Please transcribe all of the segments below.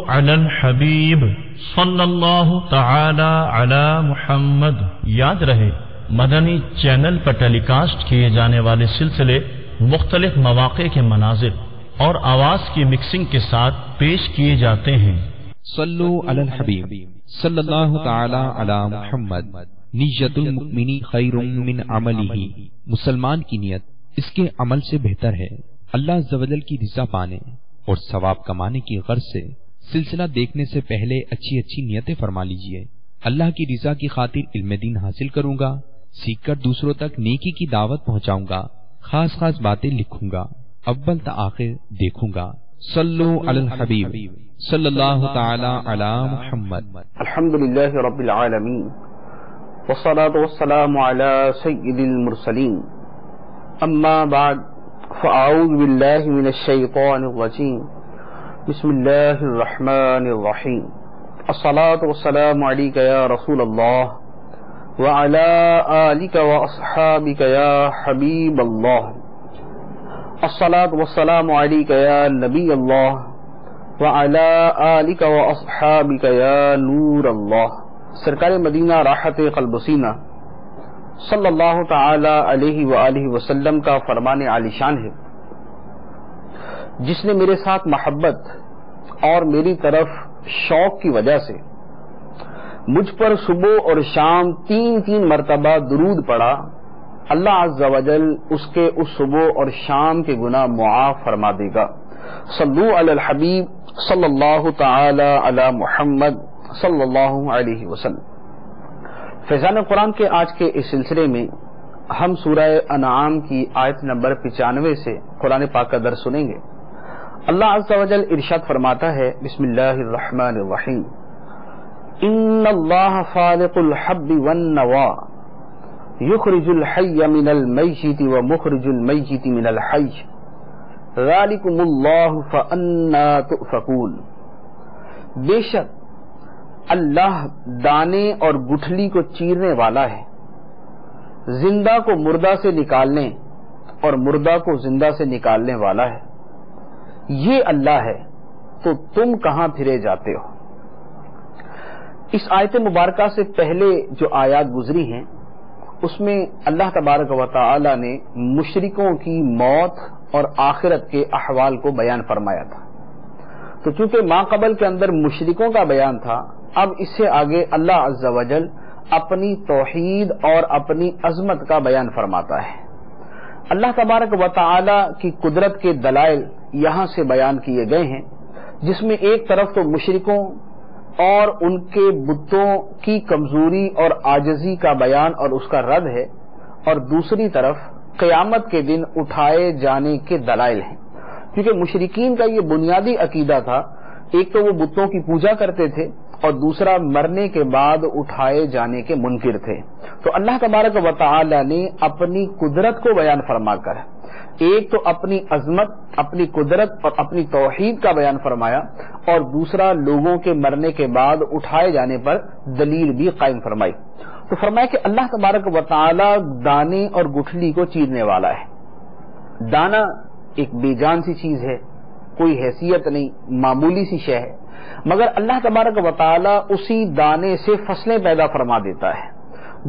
علی الحبیب صلی اللہ تعالی علی محمد۔ یاد رہے مدنی چینل پر ٹیلی کاسٹ کیے جانے والے سلسلے مختلف مواقع کے مناظر اور آواز کی مکسنگ کے ساتھ پیش کیے جاتے ہیں۔ صلو علی الحبیب صلی اللہ تعالی علی محمد۔ نیت المؤمن خیر من عملہ، مسلمان کی نیت اس کے عمل سے بہتر ہے۔ اللہ عز و جل کی رضا پانے اور ثواب کمانے کی غرض سے سلسلہ دیکھنے سے پہلے اچھی اچھی نیتیں فرما لیجئے۔ اللہ کی رضا کی خاطر علم دین حاصل کروں گا، سیکھ کر دوسروں تک نیکی کی دعوت پہنچاؤں گا، خاص خاص باتیں لکھوں گا، اول تا آخر دیکھوں گا۔ صلو علی الحبیب صلی اللہ تعالی علی محمد۔ الحمدللہ رب العالمین والصلاة والسلام علی سید المرسلین، اما بعد فاعوذ باللہ من الشیطان الرجیم، بسم اللہ الرحمن الرحیم۔ الصلاة والسلام علیک یا رسول اللہ وعلی آلک واصحابک یا حبیب اللہ۔ الصلاة والسلام علیک یا نبی اللہ وعلی آلک واصحابک یا نور اللہ۔ سرکار مدینہ راحت قلب و سینہ صلی اللہ تعالی علیہ وآلہ وسلم کا فرمان عالی شان ہے، جس نے میرے ساتھ محبت اور میری طرف شوق کی وجہ سے مجھ پر صبح اور شام تین مرتبہ درود پڑھا، اللہ عز و جل اس کے اس صبح اور شام کے گناہ معاف فرما دے گا۔ صلو علی الحبیب صلی اللہ تعالی علی محمد صلی اللہ علیہ وسلم۔ فیضان قرآن کے آج کے اس سلسلے میں ہم سورہ انعام کی آیت نمبر 95 سے قرآن پاک کا درس سنیں گے۔ اللہ عز و جل ارشاد فرماتا ہے، بسم اللہ الرحمن الرحیم، ان اللہ فالق الحب والنوا یخرج الحی من المیت ومخرج المیت من الحی ذالکم اللہ فانا تؤفکون۔ بے شک اللہ دانے اور گٹھلی کو چیرنے والا ہے، زندہ کو مردہ سے نکالنے اور مردہ کو زندہ سے نکالنے والا ہے۔ یہ اللہ ہے تو تم کہاں پھرے جاتے ہو۔ اس آیت مبارکہ سے پہلے جو آیات گزری ہیں اس میں اللہ تبارک و تعالی نے مشرکوں کی موت اور آخرت کے احوال کو بیان فرمایا تھا۔ تو چونکہ ما قبل کے اندر مشرکوں کا بیان تھا، اب اس سے آگے اللہ عز و جل اپنی توحید اور اپنی عظمت کا بیان فرماتا ہے۔ اللہ تبارک و تعالی کی قدرت کے دلائل یہاں سے بیان کیے گئے ہیں، جس میں ایک طرف تو مشرکوں اور ان کے بتوں کی کمزوری اور عاجزی کا بیان اور اس کا رد ہے، اور دوسری طرف قیامت کے دن اٹھائے جانے کے دلائل ہیں۔ کیونکہ مشرکین کا یہ بنیادی عقیدہ تھا، ایک تو وہ بتوں کی پوجا کرتے تھے اور دوسرا مرنے کے بعد اٹھائے جانے کے منکر تھے۔ تو اللہ تبارک و تعالی نے اپنی قدرت کو بیان فرما کر ایک تو اپنی عظمت، اپنی قدرت اور اپنی توحید کا بیان فرمایا، اور دوسرا لوگوں کے مرنے کے بعد اٹھائے جانے پر دلیل بھی قائم فرمائی۔ تو فرمایا کہ اللہ تبارک و تعالی دانے اور گٹھلی کو چیرنے والا ہے۔ دانا ایک بے جان سی چیز ہے، کوئی حیثیت نہیں، معمولی سی شے ہے، مگر اللہ تبارک و تعالی اسی دانے سے فصلیں پیدا فرما دیتا ہے۔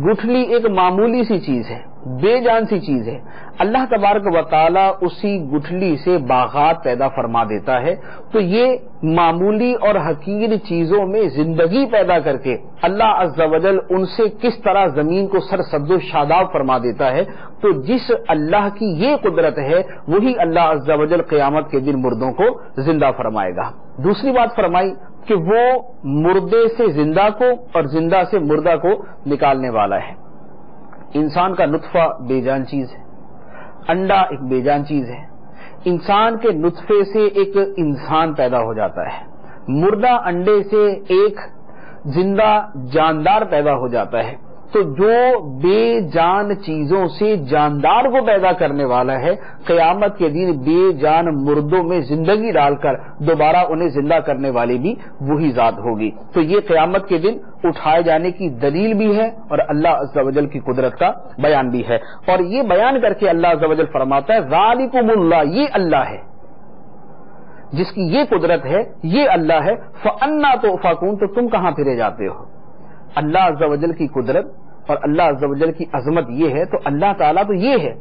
گٹھلی ایک معمولی سی چیز ہے، بے جان سی چیز ہے، اللہ تبارک و تعالی اسی گٹھلی سے باغات پیدا فرما دیتا ہے۔ تو یہ معمولی اور حقیر چیزوں میں زندگی پیدا کر کے اللہ عز و جل ان سے کس طرح زمین کو سرسبز و شاداب فرما دیتا ہے۔ تو جس اللہ کی یہ قدرت ہے، وہی اللہ عز و جل قیامت کے دن مردوں کو زندہ فرمائے گا۔ دوسری بات فرمائی کہ وہ مردے سے زندہ کو اور زندہ سے مردہ کو نکالنے والا ہے۔ انسان کا نطفہ بے جان چیز ہے، انڈا ایک بے جان چیز ہے۔ انسان کے نطفے سے ایک انسان پیدا ہو جاتا ہے، مردہ انڈے سے ایک زندہ جاندار پیدا ہو جاتا ہے۔ تو جو بے جان چیزوں سے جاندار کو پیدا کرنے والا ہے، قیامت کے دن بے جان مردوں میں زندگی ڈال کر دوبارہ انہیں زندہ کرنے والی بھی وہی ذات ہوگی۔ تو یہ قیامت کے دن اٹھائے جانے کی دلیل بھی ہے اور اللہ عز و جل کی قدرت کا بیان بھی ہے۔ اور یہ بیان کر کے اللہ عز و جل فرماتا ہے ذالکم اللہ، یہ اللہ ہے، جس کی یہ قدرت ہے یہ اللہ ہے، فَأَنَّا تُؤْفَكُونَ تو تم کہاں پھرے جاتے ہو؟ اللہ عز و جل کی قدرت اور اللہ عز و جل کی عظمت یہ ہے تو اللہ تعالیٰ تو یہ ہے،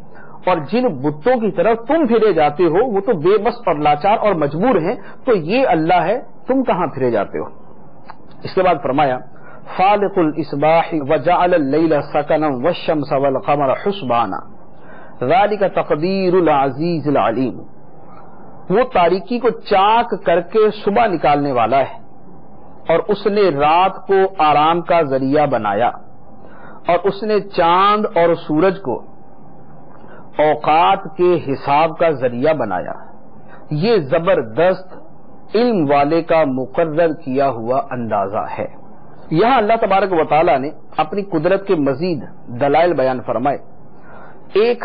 اور جن بتوں کی طرف تم پھرے جاتے ہو وہ تو بے بس اور لاچار اور مجبور ہیں، تو یہ اللہ ہے، تم کہاں پھرے جاتے ہو؟ اس کے بعد فرمایا فالق الاصباح وجعل الليل سكنا والشمس والقمر حسبانا ذلك تقدیر العزیز العلیم، وہ تاریکی کو چاک کر کے صبح نکالنے والا ہے اور اس نے رات کو آرام کا ذریعہ بنایا اور اس نے چاند اور سورج کو اوقات کے حساب کا ذریعہ بنایا، یہ زبردست علم والے کا مقرر کیا ہوا اندازہ ہے۔ یہاں اللہ تبارک و تعالی نے اپنی قدرت کے مزید دلائل بیان فرمائے۔ ایک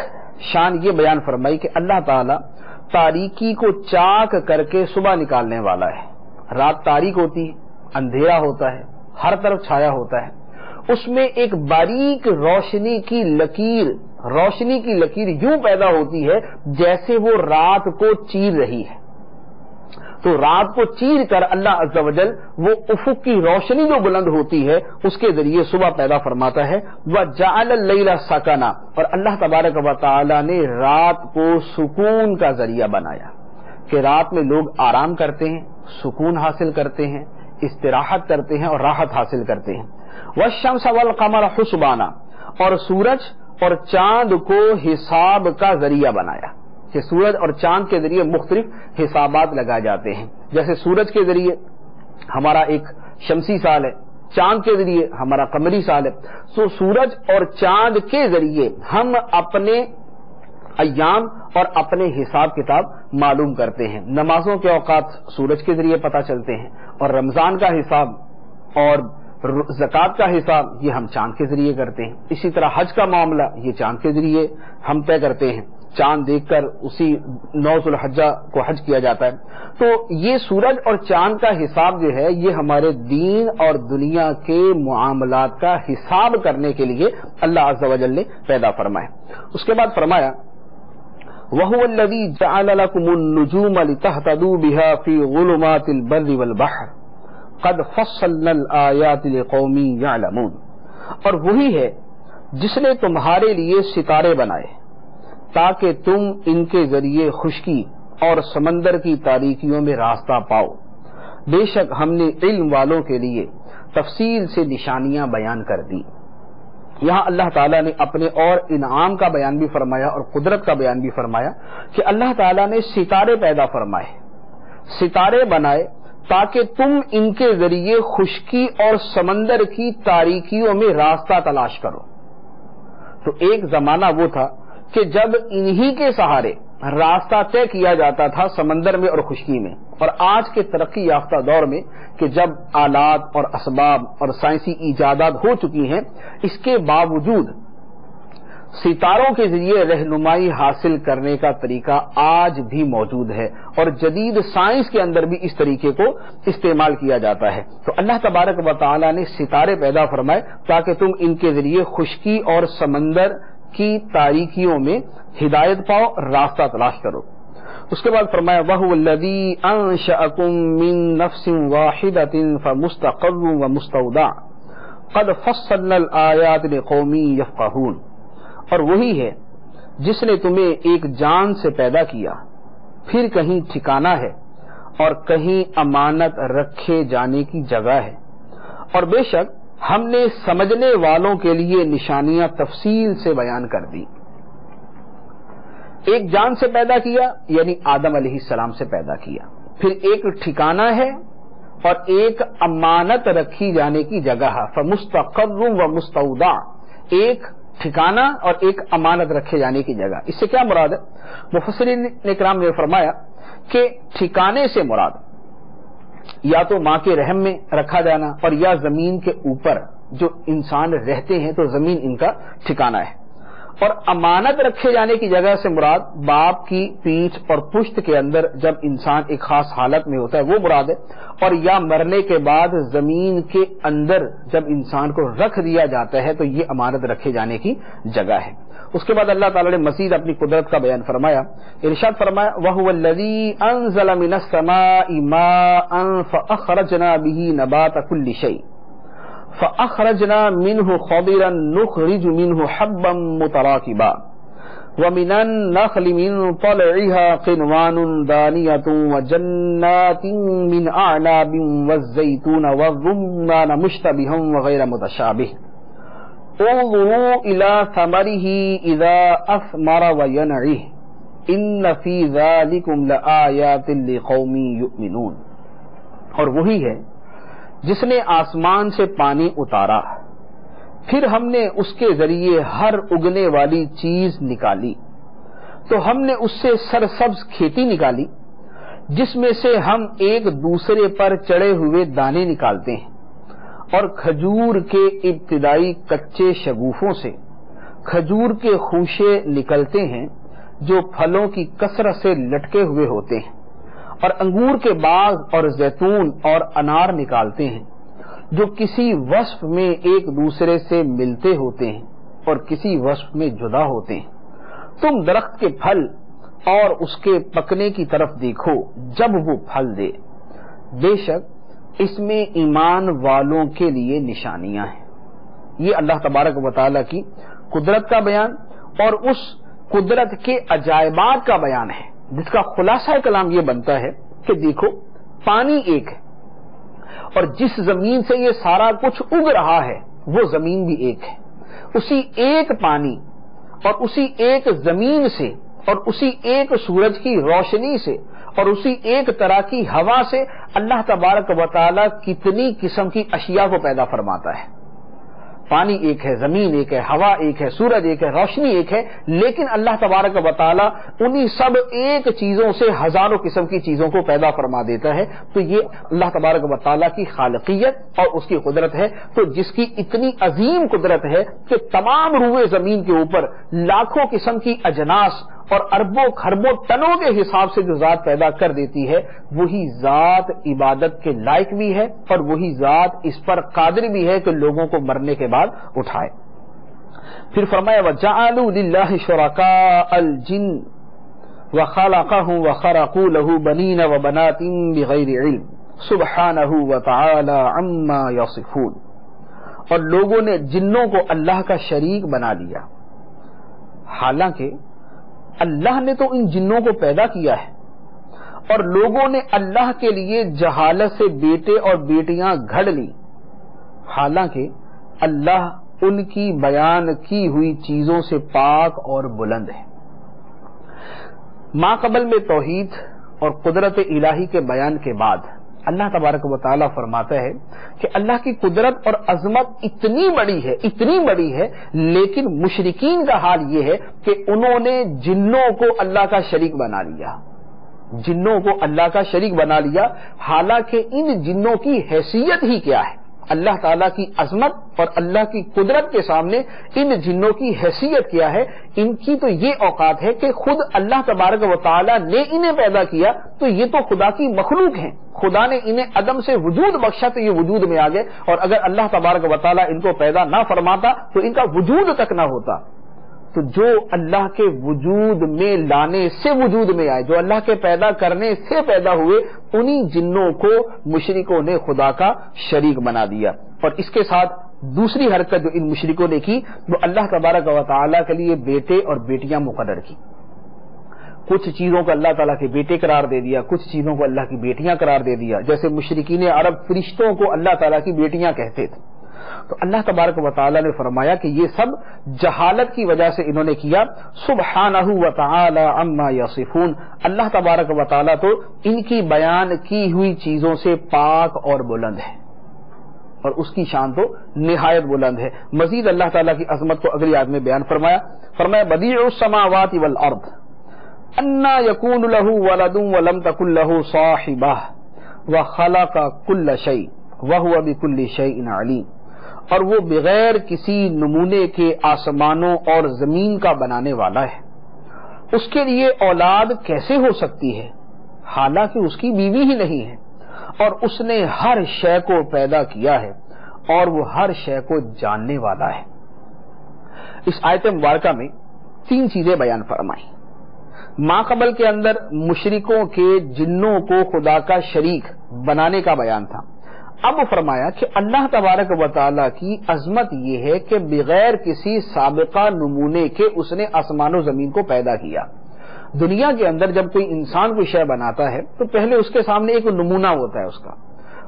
شان یہ بیان فرمائی کہ اللہ تعالی تاریکی کو چاک کر کے صبح نکالنے والا ہے۔ رات تاریک ہوتی ہے، اندھیرا ہوتا ہے، ہر طرف چھایا ہوتا ہے، اس میں ایک باریک روشنی کی لکیر یوں پیدا ہوتی ہے جیسے وہ رات کو چیر رہی ہے، تو رات کو چیر کر اللہ عز و جل وہ افق کی روشنی جو بلند ہوتی ہے اس کے ذریعے صبح پیدا فرماتا ہے۔ وَجَعَلَ اللَّيْلَ سَكَنًا، اور اللہ تبارک و تعالی نے رات کو سکون کا ذریعہ بنایا کہ رات میں لوگ آرام کرتے ہیں، سکون حاصل کرتے ہیں، استراحت کرتے ہیں اور راحت حاصل کرتے ہیں۔ وَالشَّمْسَ وَالْقَمَرَ حُسْبَانًا، اور سورج اور چاند کو حساب کا ذریعہ بنایا کہ سورج اور چاند کے ذریعے مختلف حسابات لگائے جاتے ہیں، جیسے سورج کے ذریعے ہمارا ایک شمسی سال ہے، چاند کے ذریعے ہمارا قمری سال ہے، تو سورج اور چاند کے ذریعے ہم اپنے ایام اور اپنے حساب کتاب معلوم کرتے ہیں۔ نمازوں کے اوقات سورج کے ذریعے پتہ چلتے ہیں، اور رمضان کا حساب اور زکوٰۃ کا حساب یہ ہم چاند کے ذریعے کرتے ہیں۔ اسی طرح حج کا معاملہ یہ چاند کے ذریعے ہم طے کرتے ہیں، چاند دیکھ کر اسی 9 ذو الحجہ کو حج کیا جاتا ہے۔ تو یہ سورج اور چاند کا حساب جو ہے یہ ہمارے دین اور دنیا کے معاملات کا حساب کرنے کے لیے اللہ عز و جل نے پیدا فرمایا۔ اس کے بعد فرمایا وَهُوَ الَّذِي جَعَلَ لَكُمُ النُّجُومَ لِتَهْتَدُوا بِهَا فِي ظُلُمَاتِ الْبَرِّ وَالْبَحْرِ قَدْ فَصَّلْنَا الْآيَاتِ لِقَوْمٍ يَعْلَمُونَ، اور وہی ہے جس نے تمہارے لیے ستارے بنائے تاکہ تم ان کے ذریعے خشکی اور سمندر کی تاریکیوں میں راستہ پاؤ، بے شک ہم نے علم والوں کے لیے تفصیل سے نشانیاں بیان کر دی۔ یہاں اللہ تعالیٰ نے اپنے اور انعام کا بیان بھی فرمایا اور قدرت کا بیان بھی فرمایا کہ اللہ تعالیٰ نے ستارے پیدا فرمائے، ستارے بنائے تاکہ تم ان کے ذریعے خشکی اور سمندر کی تاریکیوں میں راستہ تلاش کرو۔ تو ایک زمانہ وہ تھا کہ جب انہی کے سہارے راستہ طے کیا جاتا تھا سمندر میں اور خشکی میں، اور آج کے ترقی یافتہ دور میں کہ جب آلات اور اسباب اور سائنسی ایجادات ہو چکی ہیں، اس کے باوجود ستاروں کے ذریعے رہنمائی حاصل کرنے کا طریقہ آج بھی موجود ہے، اور جدید سائنس کے اندر بھی اس طریقے کو استعمال کیا جاتا ہے۔ تو اللہ تبارک و تعالی نے ستارے پیدا فرمائے تاکہ تم ان کے ذریعے خشکی اور سمندر کی تاریکیوں میں ہدایت پاؤ، راستہ تلاش کرو۔ اس کے بعد فرمایا وَهُوَ الَّذِي أَنشَأَكُم مِّن نَّفْسٍ وَاحِدَةٍ فَمُسْتَقَرٌّ وَمُسْتَوْدَعٌ قَدْ فَصَّلْنَا الْآيَاتِ لِقَوْمٍ يَفْقَهُونَ، اور وہی ہے جس نے تمہیں ایک جان سے پیدا کیا، پھر کہیں ٹھکانہ ہے اور کہیں امانت رکھے جانے کی جگہ ہے، اور بے شک ہم نے سمجھنے والوں کے لیے نشانیاں تفصیل سے بیان کر دی۔ ایک جان سے پیدا کیا یعنی آدم علیہ السلام سے پیدا کیا، پھر ایک ٹھکانہ ہے اور ایک امانت رکھی جانے کی جگہ ہے، فمستقر و مستودع، ایک ٹھکانہ اور ایک امانت رکھے جانے کی جگہ۔ اس سے کیا مراد ہے؟ مفسرین اکرام نے فرمایا کہ ٹھکانے سے مراد یا تو ماں کے رحم میں رکھا جانا اور یا زمین کے اوپر جو انسان رہتے ہیں تو زمین ان کا ٹھکانہ ہے، اور امانت رکھے جانے کی جگہ سے مراد باپ کی پیٹھ اور پشت کے اندر جب انسان ایک خاص حالت میں ہوتا ہے وہ مراد ہے، اور یا مرنے کے بعد زمین کے اندر جب انسان کو رکھ دیا جاتا ہے تو یہ امانت رکھے جانے کی جگہ ہے۔ اس کے بعد اللہ تعالیٰ نے مزید اپنی قدرت کا بیان فرمایا، ارشاد فرمایا وَهُوَ الَّذِي أَنزَلَ مِنَ السَّمَاءِ مَاءً فَأَخْرَجْنَا بِهِ نَبَاتَ كُلِّ شَيْءٍ فَأَخْرَجْنَا مِنْهُ خَضِرًا نُخْرِجُ مِنْهُ حَبًّا مُتَرَاكِبًا وَمِنَ النَّخْلِ مِنْ طَلْعِهَا قِنْوَانٌ دَانِيَةٌ وَجَنَّاتٍ مِنْ أَعْنَابٍ وَالزَّيْتُونَ وَالرُّمَّانَ مُشْتَبِهًا وَغَيْرَ مُتَشَابِهٍ انظروا إلى ثمره إذا أثمر وينعه إن في ذلكم لآيات لقوم يؤمنون۔ اور وہی ہے جس نے آسمان سے پانی اتارا، پھر ہم نے اس کے ذریعے ہر اگنے والی چیز نکالی، تو ہم نے اس سے سرسبز کھیتی نکالی جس میں سے ہم ایک دوسرے پر چڑھے ہوئے دانے نکالتے ہیں، اور کھجور کے ابتدائی کچے شگوفوں سے کھجور کے خوشے نکلتے ہیں جو پھلوں کی کثرت سے لٹکے ہوئے ہوتے ہیں، اور انگور کے باغ اور زیتون اور انار نکالتے ہیں جو کسی وصف میں ایک دوسرے سے ملتے ہوتے ہیں اور کسی وصف میں جدا ہوتے ہیں۔ تم درخت کے پھل اور اس کے پکنے کی طرف دیکھو جب وہ پھل دے، بے شک اس میں ایمان والوں کے لیے نشانیاں ہیں۔ یہ اللہ تبارک و تعالیٰ کی قدرت کا بیان اور اس قدرت کے عجائبات کا بیان ہے، جس کا خلاصہ کلام یہ بنتا ہے کہ دیکھو پانی ایک ہے، اور جس زمین سے یہ سارا کچھ اگ رہا ہے وہ زمین بھی ایک ہے۔ اسی ایک پانی اور اسی ایک زمین سے اور اسی ایک سورج کی روشنی سے اور اسی ایک طرح کی ہوا سے اللہ تبارک و تعالی کتنی قسم کی اشیاء کو پیدا فرماتا ہے۔ پانی ایک ہے، زمین ایک ہے، ہوا ایک ہے، سورج ایک ہے، روشنی ایک ہے، لیکن اللہ تبارک و تعالی انہی سب ایک چیزوں سے ہزاروں قسم کی چیزوں کو پیدا فرما دیتا ہے۔ تو یہ اللہ تبارک و تعالی کی خالقیت اور اس کی قدرت ہے، تو جس کی اتنی عظیم قدرت ہے کہ تمام روئے زمین کے اوپر لاکھوں قسم کی اجناس اور اربوں خربوں ٹنوں کے حساب سے جو ذات پیدا کر دیتی ہے، وہی ذات عبادت کے لائق بھی ہے اور وہی ذات اس پر قادر بھی ہے کہ لوگوں کو مرنے کے بعد اٹھائے۔ پھر فرمایا وَجَعَلُوا لِلَّهِ شُرَكَاءَ الْجِنِّ وَخَلَقَهُمْ وَخَرَقُوا لَهُ بَنِينَ وَبَنَاتٍ بِغَيْرِ عِلْمٍ سُبْحَانَهُ وَتَعَالَى عَمَّا يَصِفُونَ۔ اور لوگوں نے جنوں کو اللہ کا شریک بنا لیا، حالانکہ اللہ نے تو ان جنوں کو پیدا کیا ہے، اور لوگوں نے اللہ کے لیے جہالت سے بیٹے اور بیٹیاں گھڑ لی، حالانکہ اللہ ان کی بیان کی ہوئی چیزوں سے پاک اور بلند ہے۔ ما قبل میں توحید اور قدرت الہی کے بیان کے بعد اللہ تبارک و تعالیٰ فرماتا ہے کہ اللہ کی قدرت اور عظمت اتنی بڑی ہے، لیکن مشرکین کا حال یہ ہے کہ انہوں نے جنوں کو اللہ کا شریک بنا لیا، جنوں کو اللہ کا شریک بنا لیا، حالانکہ ان جنوں کی حیثیت ہی کیا ہے؟ اللہ تعالیٰ کی عظمت اور اللہ کی قدرت کے سامنے ان جنوں کی حیثیت کیا ہے؟ ان کی تو یہ اوقات ہے کہ خود اللہ تبارک و تعالیٰ نے انہیں پیدا کیا، تو یہ تو خدا کی مخلوق ہیں، خدا نے انہیں عدم سے وجود بخشا تو یہ وجود میں آ گئے، اور اگر اللہ تبارک و تعالیٰ ان کو پیدا نہ فرماتا تو ان کا وجود تک نہ ہوتا۔ تو جو اللہ کے وجود میں لانے سے وجود میں آئے، جو اللہ کے پیدا کرنے سے پیدا ہوئے، انہی جنوں کو مشرکوں نے خدا کا شریک بنا دیا۔ اور اس کے ساتھ دوسری حرکت جو ان مشرکوں نے کی وہ اللہ تبارک و تعالیٰ کے لیے بیٹے اور بیٹیاں مقرر کی۔ کچھ چیزوں کو اللہ تعالیٰ کے بیٹے قرار دے دیا، کچھ چیزوں کو اللہ کی بیٹیاں قرار دے دیا، جیسے مشرکین عرب فرشتوں کو اللہ تعالیٰ کی بیٹیاں کہتے تھے۔ تو اللہ تبارک و تعالیٰ نے فرمایا کہ یہ سب جہالت کی وجہ سے انہوں نے کیا۔ سبحانہ و تعالی عما یصفون، اللہ تبارک و تعالیٰ تو ان کی بیان کی ہوئی چیزوں سے پاک اور بلند ہے، اور اس کی شان تو نہایت بلند ہے۔ مزید اللہ تعالیٰ کی عظمت کو اگلی آیت میں بیان فرمایا بدیع السماوات والارض انا یکون له ولد ولم تکن له صاحبہ وخلق کل شیء وهو بكل شیء علیم۔ اور وہ بغیر کسی نمونے کے آسمانوں اور زمین کا بنانے والا ہے، اس کے لیے اولاد کیسے ہو سکتی ہے حالانکہ اس کی بیوی ہی نہیں ہے، اور اس نے ہر شے کو پیدا کیا ہے اور وہ ہر شے کو جاننے والا ہے۔ اس آیت مبارکہ میں 3 چیزیں بیان فرمائیں۔ ماقبل کے اندر مشرکوں کے جنوں کو خدا کا شریک بنانے کا بیان تھا، اب فرمایا کہ اللہ تبارک و تعالیٰ کی عظمت یہ ہے کہ بغیر کسی سابقہ نمونے کے اس نے آسمان و زمین کو پیدا کیا۔ دنیا کے اندر جب کوئی انسان کوئی شے بناتا ہے تو پہلے اس کے سامنے ایک نمونہ ہوتا ہے،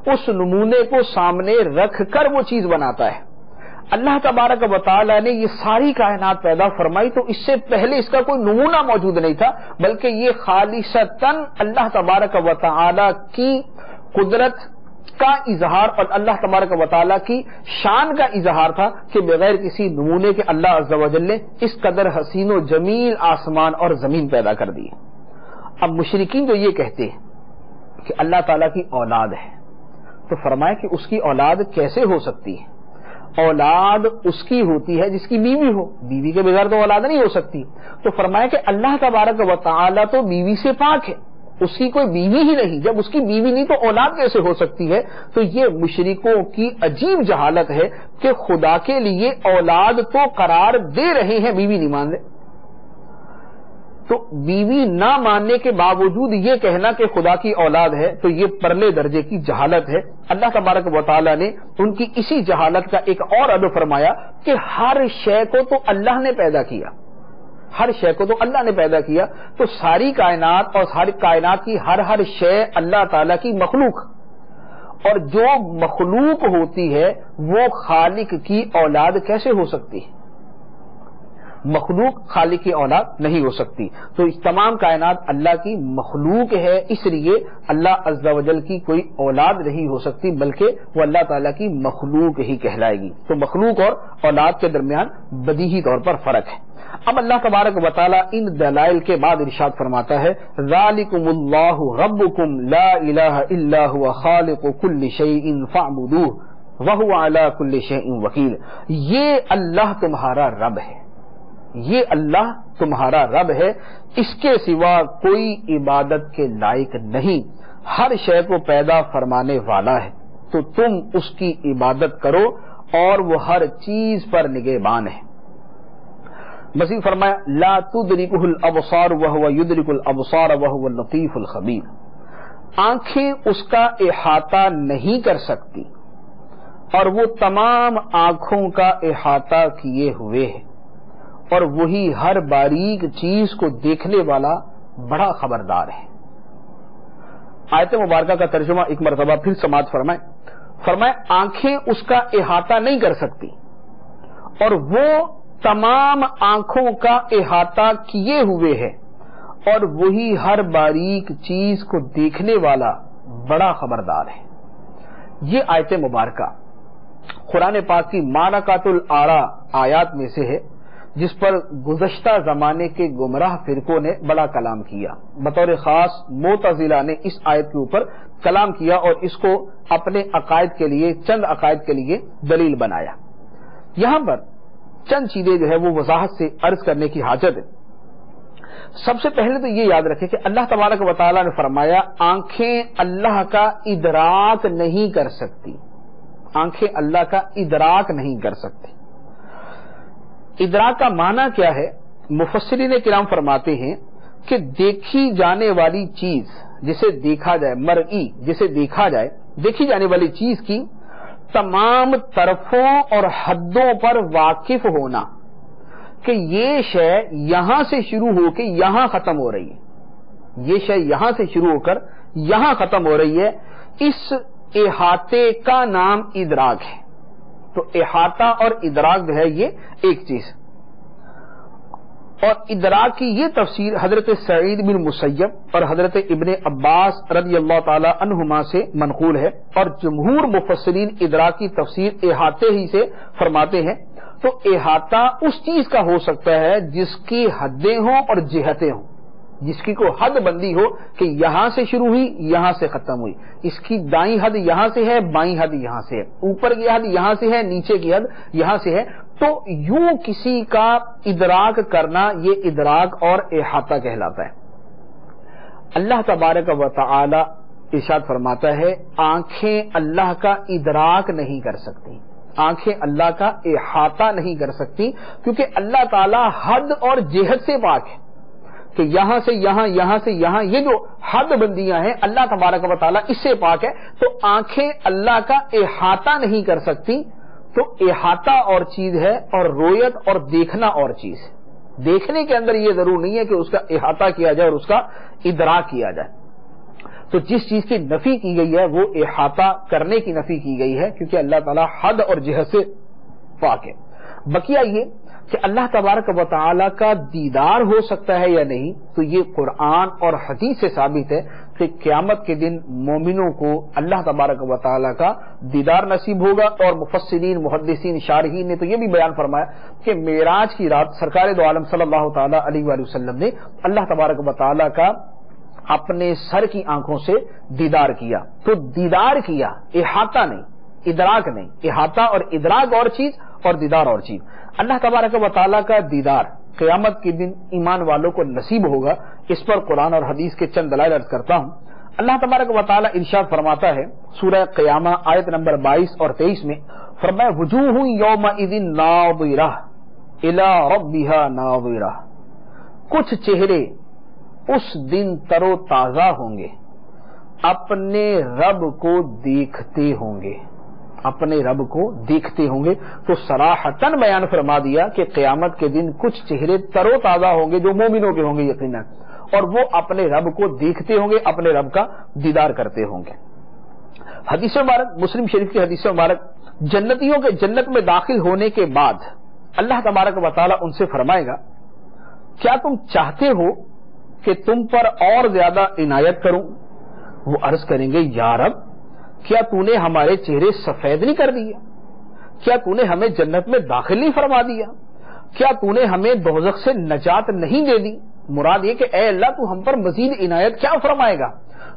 اس نمونے کو سامنے رکھ کر وہ چیز بناتا ہے۔ اللہ تبارک و تعالیٰ نے یہ ساری کائنات پیدا فرمائی تو اس سے پہلے اس کا کوئی نمونہ موجود نہیں تھا، بلکہ یہ خالصتاً اللہ تبارک و تعالیٰ کی قدرت کا اظہار اور اللہ تبارک و تعالیٰ کی شان کا اظہار تھا کہ بغیر کسی نمونے کے اللہ عز و جل نے اس قدر حسین و جمیل آسمان اور زمین پیدا کر دی۔ اب مشرکین جو یہ کہتے ہیں کہ اللہ تعالیٰ کی اولاد ہے تو فرمایا کہ اس کی اولاد کیسے ہو سکتی ہے؟ اولاد اس کی ہوتی ہے جس کی بیوی ہو، بیوی کے بغیر تو اولاد نہیں ہو سکتی۔ تو فرمایا کہ اللہ تبارک و تعالیٰ تو بیوی سے پاک ہے، اس کی کوئی بیوی ہی نہیں، جب اس کی بیوی نہیں تو اولاد کیسے ہو سکتی ہے؟ تو یہ مشرکوں کی عجیب جہالت ہے کہ خدا کے لیے اولاد تو قرار دے رہے ہیں، بیوی نہیں مان رہے۔ تو بیوی نہ ماننے کے باوجود یہ کہنا کہ خدا کی اولاد ہے تو یہ پرلے درجے کی جہالت ہے۔ اللہ تبارک و تعالیٰ نے ان کی اسی جہالت کا ایک اور رد فرمایا کہ ہر شے کو تو اللہ نے پیدا کیا، ہر شے کو تو اللہ نے پیدا کیا، تو ساری کائنات اور ساری کائنات کی ہر شے اللہ تعالیٰ کی مخلوق، اور جو مخلوق ہوتی ہے وہ خالق کی اولاد کیسے ہو سکتی ہے؟ مخلوق خالق کی اولاد نہیں ہو سکتی۔ تو تمام کائنات اللہ کی مخلوق ہے، اس لیے اللہ عز و جل کی کوئی اولاد نہیں ہو سکتی بلکہ وہ اللہ تعالیٰ کی مخلوق ہی کہلائے گی۔ تو مخلوق اور اولاد کے درمیان بدیہی طور پر فرق ہے۔ اب اللہ تبارک و تعالیٰ ان دلائل کے بعد ارشاد فرماتا ہے ذالکم اللہ ربکم لا الہ الا هو خالق کل شیء فاعبدوہ وہو علی کل شیء وکیل۔ یہ اللہ تمہارا رب ہے، یہ اللہ تمہارا رب ہے، اس کے سوا کوئی عبادت کے لائق نہیں، ہر شے کو پیدا فرمانے والا ہے، تو تم اس کی عبادت کرو اور وہ ہر چیز پر نگہبان ہے۔ مزید فرمایا لا تدرکہ الابصار وہو یدرک الابصار وہو اللطیف الخبیر، آنکھیں اس کا احاطہ نہیں کر سکتی اور وہ تمام آنکھوں کا احاطہ کیے ہوئے ہے، اور وہی ہر باریک چیز کو دیکھنے والا بڑا خبردار ہے۔ آیت مبارکہ کا ترجمہ ایک مرتبہ پھر سماعت فرمائے آنکھیں اس کا احاطہ نہیں کر سکتی اور وہ تمام آنکھوں کا احاطہ کیے ہوئے ہے، اور وہی ہر باریک چیز کو دیکھنے والا بڑا خبردار ہے۔ یہ آیت مبارکہ قرآن پاک کی معرکۃ الآراء آیات میں سے ہے جس پر گزشتہ زمانے کے گمراہ فرقوں نے بڑا کلام کیا، بطور خاص معتزلہ نے اس آیت کے اوپر کلام کیا اور اس کو اپنے عقائد کے لیے، چند عقائد کے لیے دلیل بنایا۔ یہاں پر چند چیزیں جو ہے وہ وضاحت سے عرض کرنے کی حاجت ہے۔ سب سے پہلے تو یہ یاد رکھیں کہ اللہ تبارک و تعالیٰ نے فرمایا آنکھیں اللہ کا ادراک نہیں کر سکتی، آنکھیں اللہ کا ادراک نہیں کر سکتی۔ ادراک کا معنی کیا ہے؟ مفسرین کرام فرماتے ہیں کہ دیکھی جانے والی چیز جسے دیکھا جائے، مرئی جسے دیکھا جائے، دیکھی جانے والی چیز کی تمام طرفوں اور حدوں پر واقف ہونا کہ یہ شے یہاں سے شروع ہو کے یہاں ختم ہو رہی ہے، یہ شے یہاں سے شروع ہو کر یہاں ختم ہو رہی ہے، اس احاطے کا نام ادراک ہے۔ تو احاطہ اور ادراک جو ہے یہ ایک چیز، اور ادراک کی یہ تفسیر حضرت سعید بن مسیب اور حضرت ابن عباس رضی اللہ تعالی عنہما سے منقول ہے، اور جمہور مفسرین ادراک کی تفسیر احاطے ہی سے فرماتے ہیں۔ تو احاطہ اس چیز کا ہو سکتا ہے جس کی حدیں ہوں اور جہتیں ہوں، جس کی کوئی حد بندی ہو کہ یہاں سے شروع ہوئی یہاں سے ختم ہوئی، اس کی دائیں حد یہاں سے ہے، بائیں حد یہاں سے ہے، اوپر کی حد یہاں سے ہے، نیچے کی حد یہاں سے ہے، تو یوں کسی کا ادراک کرنا یہ ادراک اور احاطہ کہلاتا ہے۔ اللہ تبارک و تعالی ارشاد فرماتا ہے آنکھیں اللہ کا ادراک نہیں کر سکتی، آنکھیں اللہ کا احاطہ نہیں کر سکتی، کیونکہ اللہ تعالی حد اور جہت سے پاک ہے کہ یہاں سے یہاں، یہاں سے یہاں، یہ جو حد بندیاں ہیں اللہ تبارک و تعالی اس سے پاک ہے، تو آنکھیں اللہ کا احاطہ نہیں کر سکتی۔ تو احاطہ اور چیز ہے اور رویت اور دیکھنا اور چیز ہے۔ دیکھنے کے اندر یہ ضرور نہیں ہے کہ اس کا احاطہ کیا جائے اور اس کا ادراک کیا جائے۔ تو جس چیز کی نفی کی گئی ہے وہ احاطہ کرنے کی نفی کی گئی ہے، کیونکہ اللہ تعالیٰ حد اور جہت سے پاک ہے۔ بقیہ یہ کہ اللہ تبارک و تعالیٰ کا دیدار ہو سکتا ہے یا نہیں، تو یہ قرآن اور حدیث سے ثابت ہے کہ قیامت کے دن مومنوں کو اللہ تبارک و تعالیٰ کا دیدار نصیب ہوگا۔ اور مفسرین، محدثین، شارحین نے تو یہ بھی بیان فرمایا کہ معراج کی رات سرکار دو عالم صلی اللہ تعالیٰ علیہ وآلہ وسلم نے اللہ تبارک و تعالیٰ کا اپنے سر کی آنکھوں سے دیدار کیا۔ تو دیدار کیا، احاطہ نہیں، ادراک نہیں۔ احاطہ اور ادراک اور چیز اور دیدار اور چیز۔ اللہ تبارک و تعالیٰ کا دیدار قیامت کے دن ایمان والوں کو نصیب ہوگا، اس پر قرآن اور حدیث کے چند دلائل عرض کرتا ہوں۔ اللہ تبارک و تعالیٰ ارشاد فرماتا ہے سورہ قیامہ آیت نمبر 22 اور 23 میں، فرمایا وجوہ یومئذ ناظرہ الی ربها ناظرہ، کچھ چہرے اس دن تر و تازہ ہوں گے، اپنے رب کو دیکھتے ہوں گے، اپنے رب کو دیکھتے ہوں گے۔ تو صراحتاً بیان فرما دیا کہ قیامت کے دن کچھ چہرے تر و تازہ ہوں گے جو مومنوں کے ہوں گے یقیناً، اور وہ اپنے رب کو دیکھتے ہوں گے، اپنے رب کا دیدار کرتے ہوں گے۔ حدیث مبارک، مسلم شریف کی حدیث مبارک، جنتیوں کے جنت میں داخل ہونے کے بعد اللہ تبارک و تعالیٰ ان سے فرمائے گا کیا تم چاہتے ہو کہ تم پر اور زیادہ عنایت کروں؟ وہ عرض کریں گے یا رب، کیا تو نے ہمارے چہرے سفید نہیں کر دیا؟ کیا تو نے ہمیں جنت میں داخل نہیں فرما دیا؟ کیا تو نے ہمیں دوزخ سے نجات نہیں دے دی؟ مراد یہ کہ اے اللہ تو ہم پر مزید عنایت کیا فرمائے گا؟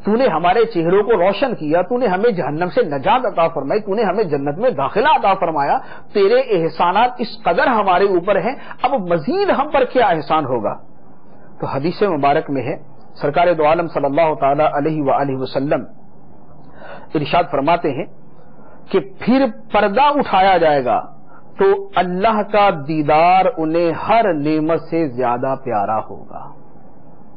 تو نے ہمارے چہروں کو روشن کیا، تو نے ہمیں جہنم سے نجات عطا فرمائی، تو نے ہمیں جنت میں داخلہ عطا فرمایا، تیرے احسانات اس قدر ہمارے اوپر ہیں، اب مزید ہم پر کیا احسان ہوگا؟ تو حدیث مبارک میں ہے سرکار دو عالم صلی اللہ تعالی علیہ وآلہ وسلم ارشاد فرماتے ہیں کہ پھر پردہ اٹھایا جائے گا تو اللہ کا دیدار انہیں ہر نعمت سے زیادہ پیارا ہوگا۔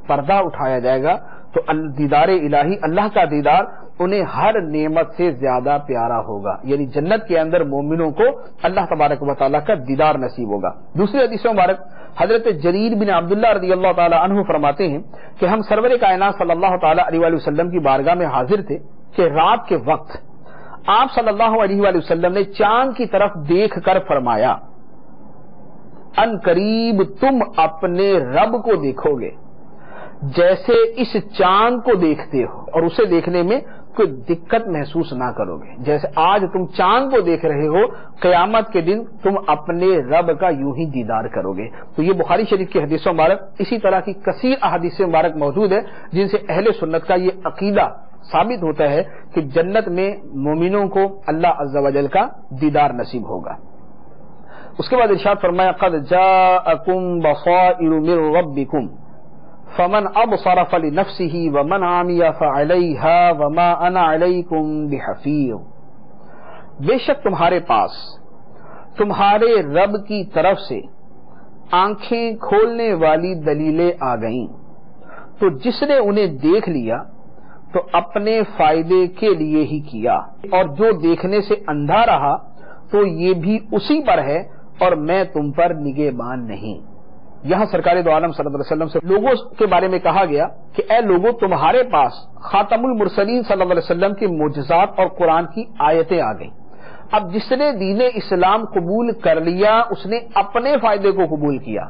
پردہ اٹھایا جائے گا تو دیدار الہی، اللہ کا دیدار انہیں ہر نعمت سے زیادہ پیارا ہوگا، یعنی جنت کے اندر مومنوں کو اللہ تبارک و تعالیٰ کا دیدار نصیب ہوگا۔ دوسری حدیث مبارک حضرت جریر بن عبداللہ رضی اللہ تعالی عنہ فرماتے ہیں کہ ہم سرور کائنات صلی اللہ تعالی علیہ وآلہ وسلم کی بارگاہ میں حاضر تھے کہ رات کے وقت آپ صلی اللہ علیہ وآلہ وسلم نے چاند کی طرف دیکھ کر فرمایا ان قریب تم اپنے رب کو دیکھو گے جیسے اس چاند کو دیکھتے ہو، اور اسے دیکھنے میں کوئی دقت محسوس نہ کرو گے۔ جیسے آج تم چاند کو دیکھ رہے ہو، قیامت کے دن تم اپنے رب کا یوں ہی دیدار کرو گے۔ تو یہ بخاری شریف کی حدیث مبارک، اسی طرح کی کثیر احادیث مبارک موجود ہے جن سے اہل سنت کا یہ عقیدہ ثابت ہوتا ہے کہ جنت میں مومنوں کو اللہ عز و جل کا دیدار نصیب ہوگا۔ اس کے بعد ارشاد فرمایا قد جاءکم بصائر من ربکم فمن ابصر فلنفسه ومن عمي فعليها وما انا عليكم بحفيظ، بے شک تمہارے پاس تمہارے رب کی طرف سے آنکھیں کھولنے والی دلیلیں آ گئیں، تو جس نے انہیں دیکھ لیا تو اپنے فائدے کے لیے ہی کیا، اور جو دیکھنے سے اندھا رہا تو یہ بھی اسی پر ہے اور میں تم پر نگہبان نہیں۔ یہاں سرکار دو عالم صلی اللہ علیہ وسلم سے لوگوں کے بارے میں کہا گیا کہ اے لوگوں، تمہارے پاس خاتم المرسلین صلی اللہ علیہ وسلم کے معجزات اور قرآن کی آیتیں آ گئیں۔ اب جس نے دین اسلام قبول کر لیا اس نے اپنے فائدے کو قبول کیا،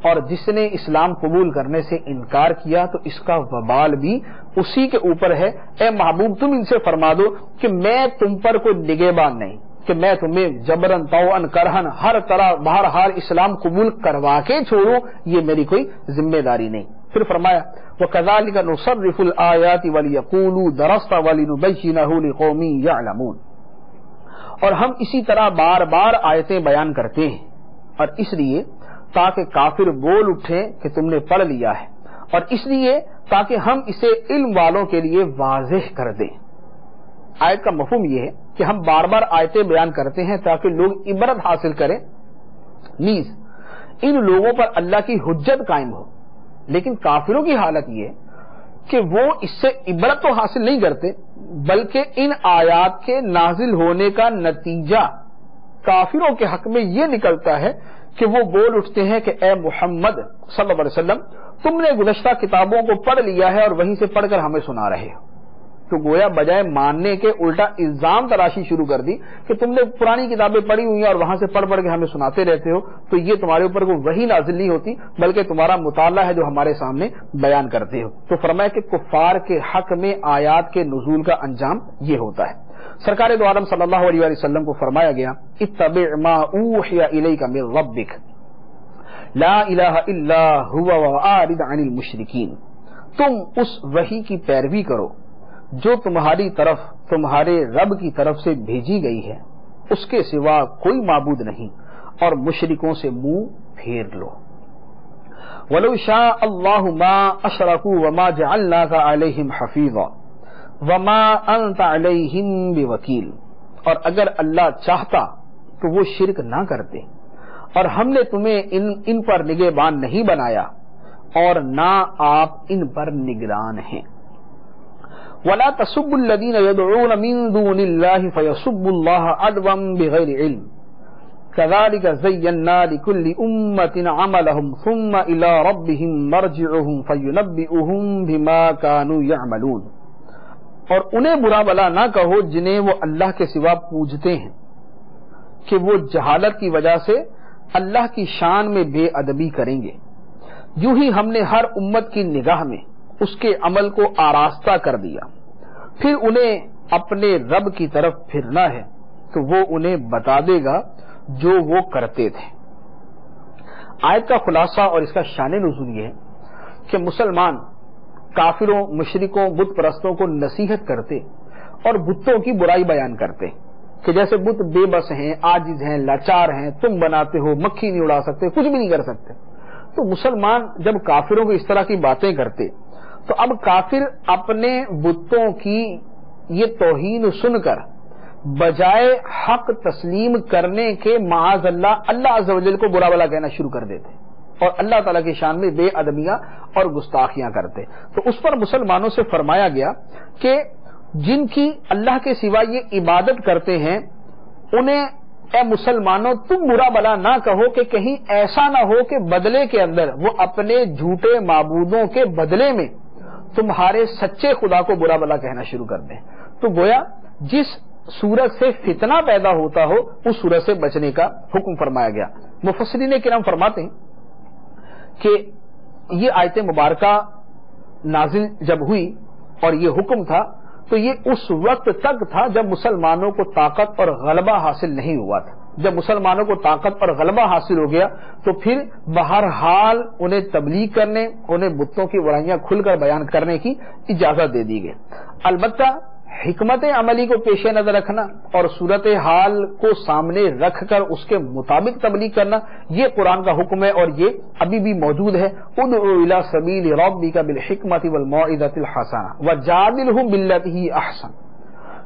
اور جس نے اسلام قبول کرنے سے انکار کیا تو اس کا وبال بھی اسی کے اوپر ہے۔ اے محبوب، تم ان سے فرما دو کہ میں تم پر کوئی نگہبان نہیں، کہ میں تمہیں جبرن طوعن کرہن ہر طرح بہرحال اسلام قبول کروا کے چھوڑوں، یہ میری کوئی ذمہ داری نہیں۔ پھر فرمایا وَكَذَلِكَ نُصَرِّفُ الْآيَاتِ وَلِيَقُولُوا دَرَسْتَ وَلِنُبَيِّنَهُ لِقَوْمٍ يَعْلَمُونَ، اور ہم اسی طرح بار بار آیتیں بیان کرتے ہیں، اور اس لیے تاکہ کافر بول اٹھیں کہ تم نے پڑھ لیا ہے، اور اس لیے تاکہ ہم اسے علم والوں کے لیے واضح کر دیں۔ آیت کا مفہوم یہ ہے کہ ہم بار بار آیتیں بیان کرتے ہیں تاکہ لوگ عبرت حاصل کریں، نیز ان لوگوں پر اللہ کی حجت قائم ہو۔ لیکن کافروں کی حالت یہ ہے کہ وہ اس سے عبرت تو حاصل نہیں کرتے، بلکہ ان آیات کے نازل ہونے کا نتیجہ کافروں کے حق میں یہ نکلتا ہے کہ وہ بول اٹھتے ہیں کہ اے محمد صلی اللہ علیہ وسلم، تم نے گزشتہ کتابوں کو پڑھ لیا ہے اور وہیں سے پڑھ کر ہمیں سنا رہے ہو۔ تو گویا بجائے ماننے کے الٹا الزام تراشی شروع کر دی کہ تم نے پرانی کتابیں پڑھی ہوئی ہیں اور وہاں سے پڑھ پڑھ کے ہمیں سناتے رہتے ہو، تو یہ تمہارے اوپر کوئی وحی نازل نہیں ہوتی بلکہ تمہارا مطالعہ ہے جو ہمارے سامنے بیان کرتے ہو۔ تو فرمایا کہ کفار کے حق میں آیات کے نزول کا انجام یہ ہوتا ہے۔ سرکار دو عالم صلی اللہ علیہ وسلم کو فرمایا گیا اتبع ما اوحی الیک من ربک لا الہ الا هو واعرض عن المشرکین، تم اس وحی کی پیروی کرو جو تمہاری طرف تمہارے رب کی طرف سے بھیجی گئی ہے، اس کے سوا کوئی معبود نہیں، اور مشرکوں سے منہ پھیر لو۔ وَلَوْ شَاءَ اللَّهُ مَا أَشْرَكُوا وَمَا جَعَلْنَاكَ عَلَيْهِمْ حَفِيظًا وَمَا أَنْتَ عَلَيْهِمْ بِوَكِيلٍ، اور اگر اللہ چاہتا تو وہ شرک نہ کرتے، اور ہم نے تمہیں ان پر نگہبان نہیں بنایا اور نہ آپ ان پر نگران ہیں۔ وَلَا تَسُبُّوا الَّذِينَ يَدْعُونَ مِن دُونِ اللَّهِ فَيَسُبُّوا اللَّهَ عَدْوًا بِغَيْرِ عِلْمٍ كَذَلِكَ زَيَّنَّا لِكُلِّ أُمَّةٍ عَمَلَهُمْ ثُمَّ إِلَى رَبِّهِمْ مَرْجِعُهُمْ فَيُنَبِّئُهُم بِمَا كَانُوا يَعْمَلُونَ، اور انہیں برا بلا نہ کہو جنہیں وہ اللہ کے سوا پوجتے ہیں کہ وہ جہالت کی وجہ سے اللہ کی شان میں بے ادبی کریں گے، یوں ہی ہم نے ہر امت کی نگاہ میں اس کے عمل کو آراستہ کر دیا، پھر انہیں اپنے رب کی طرف پھرنا ہے تو وہ انہیں بتا دے گا جو وہ کرتے تھے۔ آیت کا خلاصہ اور اس کا شان نزول یہ ہے کہ مسلمان کافروں، مشرکوں، بت پرستوں کو نصیحت کرتے اور بتوں کی برائی بیان کرتے کہ جیسے بت بے بس ہیں، عاجز ہیں، لاچار ہیں، تم بناتے ہو، مکھی نہیں اڑا سکتے، کچھ بھی نہیں کر سکتے۔ تو مسلمان جب کافروں کو اس طرح کی باتیں کرتے تو اب کافر اپنے بتوں کی یہ توہین سن کر بجائے حق تسلیم کرنے کے معاذ اللہ عز و جل کو برا بلا کہنا شروع کر دیتے اور اللہ تعالیٰ کی شان میں بے ادبیاں اور گستاخیاں کرتے۔ تو اس پر مسلمانوں سے فرمایا گیا کہ جن کی اللہ کے سوا یہ عبادت کرتے ہیں انہیں اے مسلمانوں تم برا بلا نہ کہو کہ کہیں ایسا نہ ہو کہ بدلے کے اندر وہ اپنے جھوٹے معبودوں کے بدلے میں تمہارے سچے خدا کو برا بلا کہنا شروع کر دیں۔ تو گویا جس صورت سے فتنہ پیدا ہوتا ہو اس صورت سے بچنے کا حکم فرمایا گیا۔ مفسرین کرام فرماتے ہیں کہ یہ آیت مبارکہ نازل جب ہوئی اور یہ حکم تھا تو یہ اس وقت تک تھا جب مسلمانوں کو طاقت اور غلبہ حاصل نہیں ہوا تھا۔ جب مسلمانوں کو طاقت اور غلبہ حاصل ہو گیا تو پھر بہرحال انہیں تبلیغ کرنے، انہیں بتوں کی برائیاں کھل کر بیان کرنے کی اجازت دے دی گئی۔ البتہ حکمت عملی کو پیش نظر رکھنا اور صورتحال کو سامنے رکھ کر اس کے مطابق تبلیغ کرنا یہ قرآن کا حکم ہے اور یہ ابھی بھی موجود ہے۔ ادعو الی سبیل ربک بالحکمۃ والموعظۃ الحسنہ وجادلھم باللتی ہی احسن،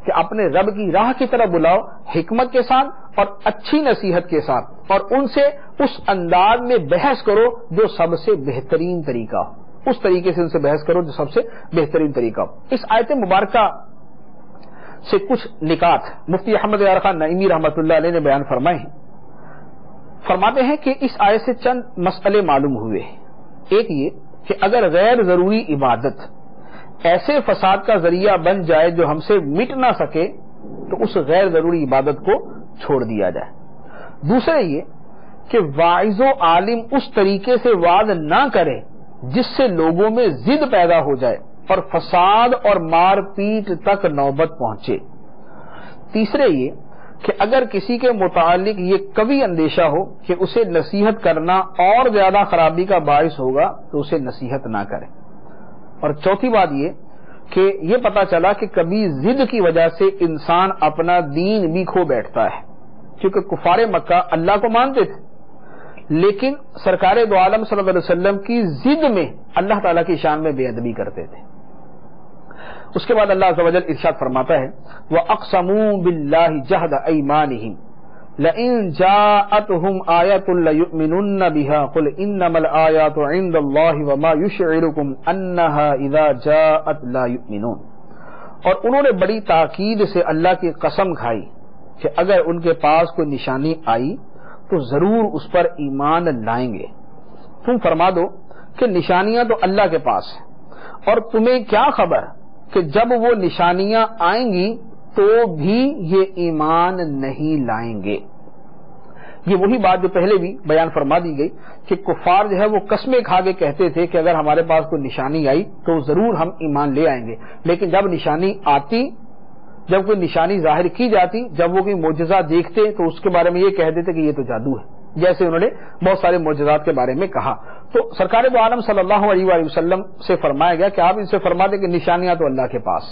کہ اپنے رب کی راہ کی طرف بلاؤ حکمت کے ساتھ اور اچھی نصیحت کے ساتھ، اور ان سے اس انداز میں بحث کرو جو سب سے بہترین طریقہ ہو، اس طریقے سے ان سے بحث کرو جو سب سے بہترین طریقہ ہو۔ اس آیت مبارکہ سے کچھ نکات مفتی احمد یار خان نعیمی رحمۃ اللہ علیہ نے بیان فرمائے ہیں۔ فرماتے ہیں کہ اس آیت سے چند مسئلے معلوم ہوئے ہیں۔ ایک یہ کہ اگر غیر ضروری عبادت ایسے فساد کا ذریعہ بن جائے جو ہم سے مٹ نہ سکے تو اس غیر ضروری عبادت کو چھوڑ دیا جائے۔ دوسرے یہ کہ واعظ و عالم اس طریقے سے وعظ نہ کرے جس سے لوگوں میں ضد پیدا ہو جائے اور فساد اور مار پیٹ تک نوبت پہنچے۔ تیسرے یہ کہ اگر کسی کے متعلق یہ کبھی اندیشہ ہو کہ اسے نصیحت کرنا اور زیادہ خرابی کا باعث ہوگا تو اسے نصیحت نہ کرے. اور چوتھی بات یہ کہ یہ پتا چلا کہ کبھی ضد کی وجہ سے انسان اپنا دین بھی کھو بیٹھتا ہے، کیونکہ کفار مکہ اللہ کو مانتے تھے لیکن سرکار دو عالم صلی اللہ علیہ وسلم کی ضد میں اللہ تعالیٰ کی شان میں بے ادبی کرتے تھے. اس کے بعد اللہ عز و جل ارشاد فرماتا ہے وَأَقْسَمُوا بِاللَّهِ جَهْدَ أَيْمَانِهِمْ لَئِن جَاءَتْهُمْ آيَةٌ لَيُؤْمِنُنَّ بِهَا قُلْ إِنَّمَا الْآيَاتُ عِندَ اللَّهِ وَمَا يُشْعِرُكُمْ أَنَّهَا إِذَا جَاءَتْ لَا يُؤْمِنُونَ. اور انہوں نے بڑی تاکید سے اللہ کی قسم کھائی کہ اگر ان کے پاس کوئی نشانی آئی تو ضرور اس پر ایمان لائیں گے. تم فرما دو کہ نشانیاں تو اللہ کے پاس ہیں اور تمہیں کیا خبر کہ جب وہ نشانیاں آئیں گی تو بھی یہ ایمان نہیں لائیں گے. یہ وہی بات جو پہلے بھی بیان فرما دی گئی کہ کفار جو ہے وہ قسمیں کھا کے کہتے تھے کہ اگر ہمارے پاس کوئی نشانی آئی تو ضرور ہم ایمان لے آئیں گے، لیکن جب نشانی آتی، جب کوئی نشانی ظاہر کی جاتی، جب وہ کوئی معجزہ دیکھتے تو اس کے بارے میں یہ کہہ دیتے کہ یہ تو جادو ہے، جیسے انہوں نے بہت سارے معجزات کے بارے میں کہا. تو سرکار دو عالم صلی اللہ علیہ وآلہ وسلم سے فرمایا گیا کہ آپ ان سے فرما دیں کہ نشانیاں تو اللہ کے پاس،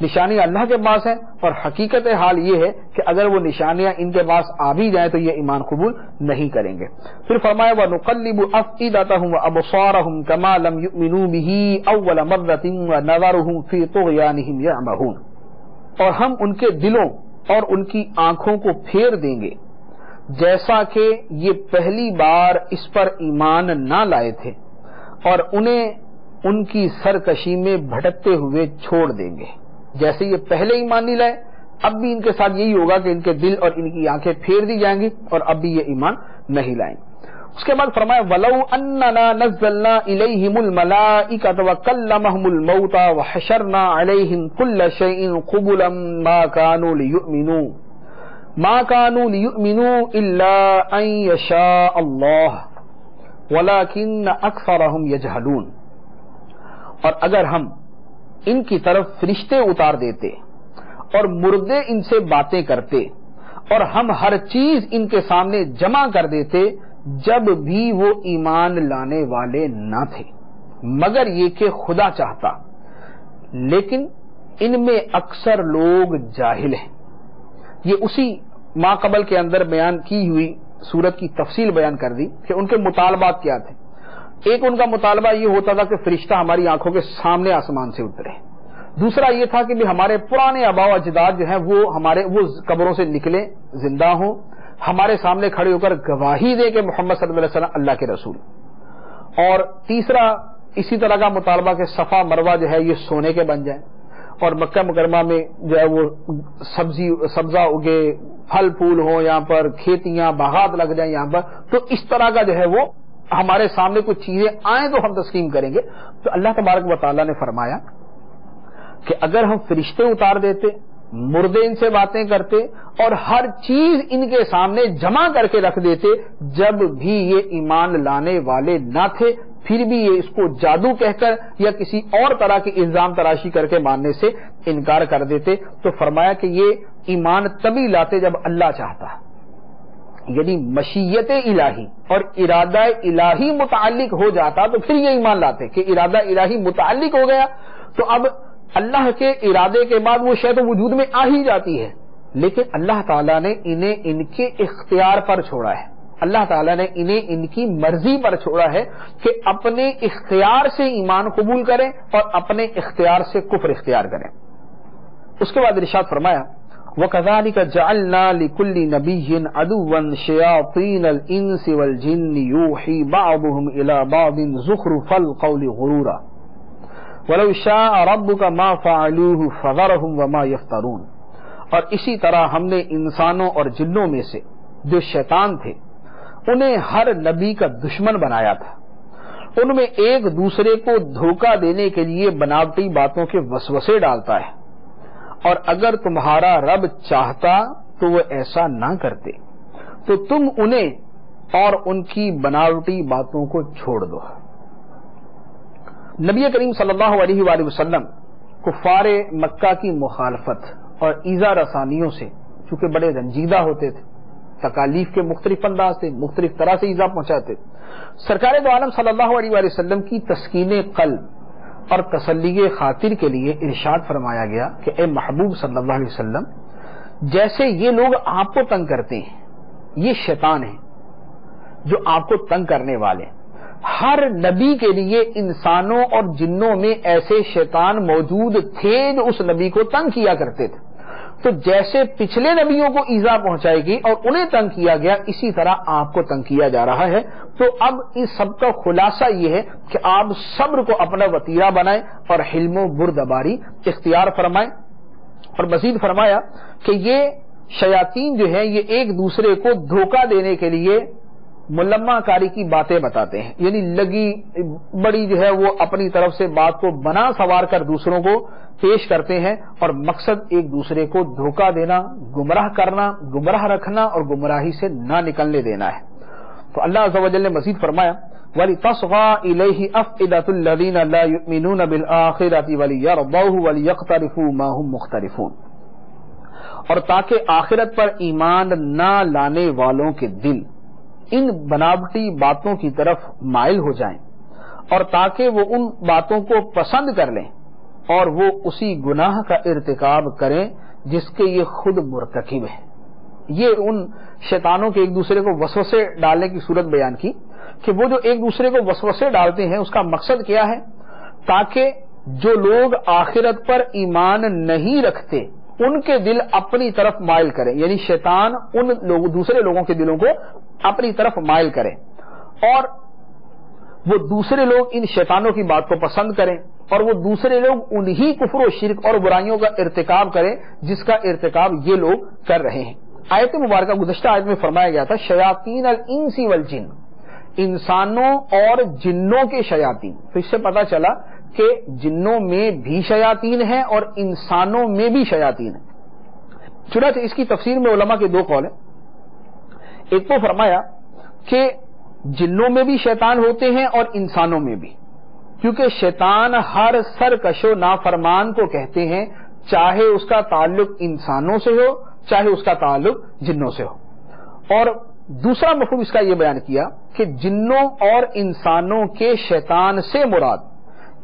نشانیاں اللہ کے پاس ہیں، اور حقیقت حال یہ ہے کہ اگر وہ نشانیاں ان کے پاس آ بھی جائیں تو یہ ایمان قبول نہیں کریں گے. پھر فرمایا وَنُقَلِّبُ أَفْئِدَتَهُمْ وَأَبْصَارَهُمْ كَمَا لَمْ يُؤْمِنُوا بِهِ أَوَّلَ مَرَّةٍ وَنَذَرُهُمْ فِي طُغْيَانِهِمْ يَعْمَهُونَ. اور ہم ان کے دلوں اور ان کی آنکھوں کو پھیر دیں گے جیسا کہ یہ پہلی بار اس پر ایمان نہ لائے تھے، اور انہیں ان کی سرکشی میں بھٹکتے ہوئے چھوڑ دیں گے. جیسے یہ پہلے ایمان نہیں لائے، اب بھی ان کے ساتھ یہی ہوگا کہ ان کے دل اور ان کی آنکھیں پھیر دی جائیں گی اور اب بھی یہ ایمان نہیں لائیں گے. اس کے بعد فرمایا وَلَوْ أَنَّنَا نَزَّلْنَا إِلَيْهِمُ الْمَلَائِكَةَ وَكَلَّمَهُمُ الْمَوْتَى وَحَشَرْنَا عَلَيْهِمْ كُلَّ شَيْءٍ قُبُلًا مَا كَانُوا لِيُؤْمِنُوا إِلَّا أَن يَشَاءَ اللَّهُ وَلَكِنَّ أَكْثَرَهُمْ يَجْهَلُونَ. اور اگر ہم ان کی طرف فرشتے اتار دیتے اور مردے ان سے باتیں کرتے اور ہم ہر چیز ان کے سامنے جمع کر دیتے جب بھی وہ ایمان لانے والے نہ تھے، مگر یہ کہ خدا چاہتا، لیکن ان میں اکثر لوگ جاہل ہیں. یہ اسی ما قبل کے اندر بیان کی ہوئی سورت کی تفصیل بیان کر دی کہ ان کے مطالبات کیا تھے. ایک ان کا مطالبہ یہ ہوتا تھا کہ فرشتہ ہماری آنکھوں کے سامنے آسمان سے اترے. دوسرا یہ تھا کہ ہمارے پرانے آباء و اجداد جو ہیں وہ قبروں سے نکلے، زندہ ہوں، ہمارے سامنے کھڑے ہو کر گواہی دے کہ محمد صلی اللہ علیہ وسلم اللہ کے رسول. اور تیسرا اسی طرح کا مطالبہ کہ صفا مروہ جو ہے یہ سونے کے بن جائیں اور مکہ مکرمہ میں جو ہے وہ سبزہ اگے، پھل پھول ہوں، یہاں پر کھیتیاں باغات لگ جائیں یہاں پر، تو اس طرح کا جو ہے وہ ہمارے سامنے کچھ چیزیں آئیں تو ہم تسلیم کریں گے. تو اللہ تبارک و تعالیٰ نے فرمایا کہ اگر ہم فرشتے اتار دیتے، مردے ان سے باتیں کرتے اور ہر چیز ان کے سامنے جمع کر کے رکھ دیتے جب بھی یہ ایمان لانے والے نہ تھے، پھر بھی یہ اس کو جادو کہہ کر یا کسی اور طرح کی الزام تراشی کر کے ماننے سے انکار کر دیتے، تو فرمایا کہ یہ ایمان تبھی لاتے جب اللہ چاہتا، یعنی مشیت الہی اور ارادہ الہی متعلق ہو جاتا تو پھر یہ ایمان لاتے. کہ ارادہ الہی متعلق ہو گیا تو اب اللہ کے ارادے کے بعد وہ شے تو وجود میں آ ہی جاتی ہے، لیکن اللہ تعالیٰ نے انہیں ان کے اختیار پر چھوڑا ہے. اللہ تعالیٰ نے انہیں ان کی مرضی پر چھوڑا ہے کہ اپنے اختیار سے ایمان قبول کریں اور اپنے اختیار سے کفر اختیار کریں. اس کے بعد ارشاد فرمایا وَكَذَلِكَ جَعَلْنَا لِكُلِّ نَبِيٍّ عَدُوًّا شَيَاطِينَ الْإِنسِ وَالْجِنِّ يُوحِي بَعْضُهُمْ إِلَى بَعْضٍ زُخْرُفَ الْقَوْلِ غُرُورًا وَلَوْ شَاءَ رَبُّكَ مَا فَعَلُوهُ فَذَرْهُمْ وَمَا يَفْتَرُونَ. اور اسی طرح ہم نے انسانوں اور جنوں میں سے جو شیطان تھے انہیں ہر نبی کا دشمن بنایا تھا. ان میں ایک دوسرے کو دھوکہ دینے کے لیے بناوٹی باتوں کے وسوسے ڈالتا ہے، اور اگر تمہارا رب چاہتا تو وہ ایسا نہ کرتے، تو تم انہیں اور ان کی بناوٹی باتوں کو چھوڑ دو. نبی کریم صلی اللہ علیہ وآلہ وسلم کفار مکہ کی مخالفت اور ایذا رسانیوں سے چونکہ بڑے رنجیدہ ہوتے تھے، تکالیف کے مختلف انداز تھے، مختلف طرح سے ایذا پہنچاتے. سرکار دو عالم صلی اللہ علیہ وآلہ وسلم کی تسکین قلب اور تسلی خاطر کے لیے ارشاد فرمایا گیا کہ اے محبوب صلی اللہ علیہ وسلم، جیسے یہ لوگ آپ کو تنگ کرتے ہیں، یہ شیطان ہیں جو آپ کو تنگ کرنے والے ہیں. ہر نبی کے لیے انسانوں اور جنوں میں ایسے شیطان موجود تھے جو اس نبی کو تنگ کیا کرتے تھے. تو جیسے پچھلے نبیوں کو ایذا پہنچائی گئی اور انہیں تنگ کیا گیا، اسی طرح آپ کو تنگ کیا جا رہا ہے. تو اب اس سب کا خلاصہ یہ ہے کہ آپ صبر کو اپنا وطیرہ بنائیں اور حلم و بردباری اختیار فرمائیں. اور مزید فرمایا کہ یہ شیاطین جو ہیں یہ ایک دوسرے کو دھوکہ دینے کے لیے ملمہ کاری کی باتیں بتاتے ہیں، یعنی لگی بڑی جو ہے وہ اپنی طرف سے بات کو بنا سوار کر دوسروں کو پیش کرتے ہیں، اور مقصد ایک دوسرے کو دھوکہ دینا، گمراہ کرنا، گمراہ رکھنا اور گمراہی سے نہ نکلنے دینا ہے. تو اللہ عز و جل نے مزید فرمایا وَلِتَصْغَى إِلَيْهِ أَفْئِدَةُ الَّذِينَ لَا يُؤْمِنُونَ بِالْآخِرَةِ وَلِيَرْضَوْهُ وَلِيَقْتَرِفُوا مَا هُمْ مُخْتَرِفُونَ، اور تاکہ آخرت پر ایمان نہ لانے والوں کے دل ان بناوٹی باتوں کی طرف مائل ہو جائیں، اور تاکہ وہ ان باتوں کو پسند کر لیں اور وہ اسی گناہ کا ارتکاب کریں جس کے یہ خود مرتکب ہیں. یہ ان شیطانوں کے ایک دوسرے کو وسوسے ڈالنے کی صورت بیان کی کہ وہ جو ایک دوسرے کو وسوسے ڈالتے ہیں اس کا مقصد کیا ہے؟ تاکہ جو لوگ آخرت پر ایمان نہیں رکھتے ان کے دل اپنی طرف مائل کریں، یعنی شیطان ان دوسرے لوگوں کے دلوں کو اپنی طرف مائل کریں اور وہ دوسرے لوگ ان شیطانوں کی بات کو پسند کریں اور وہ دوسرے لوگ انہی کفر و شرک اور برائیوں کا ارتکاب کریں جس کا ارتکاب یہ لوگ کر رہے ہیں. آیت مبارکہ گزشتہ آیت میں فرمایا گیا تھا شیاطین الانس والجن، انسانوں اور جنوں کے شیاطین. تو اس سے پتا چلا کہ جنوں میں بھی شیاطین ہیں اور انسانوں میں بھی شیاطین ہیں. چنانچہ اس کی تفسیر میں علماء کے دو قول ہیں. ایک تو فرمایا کہ جنوں میں بھی شیطان ہوتے ہیں اور انسانوں میں بھی، کیونکہ شیطان ہر سرکش و نافرمان کو کہتے ہیں، چاہے اس کا تعلق انسانوں سے ہو چاہے اس کا تعلق جنوں سے ہو. اور دوسرا مفہوم اس کا یہ بیان کیا کہ جنوں اور انسانوں کے شیطان سے مراد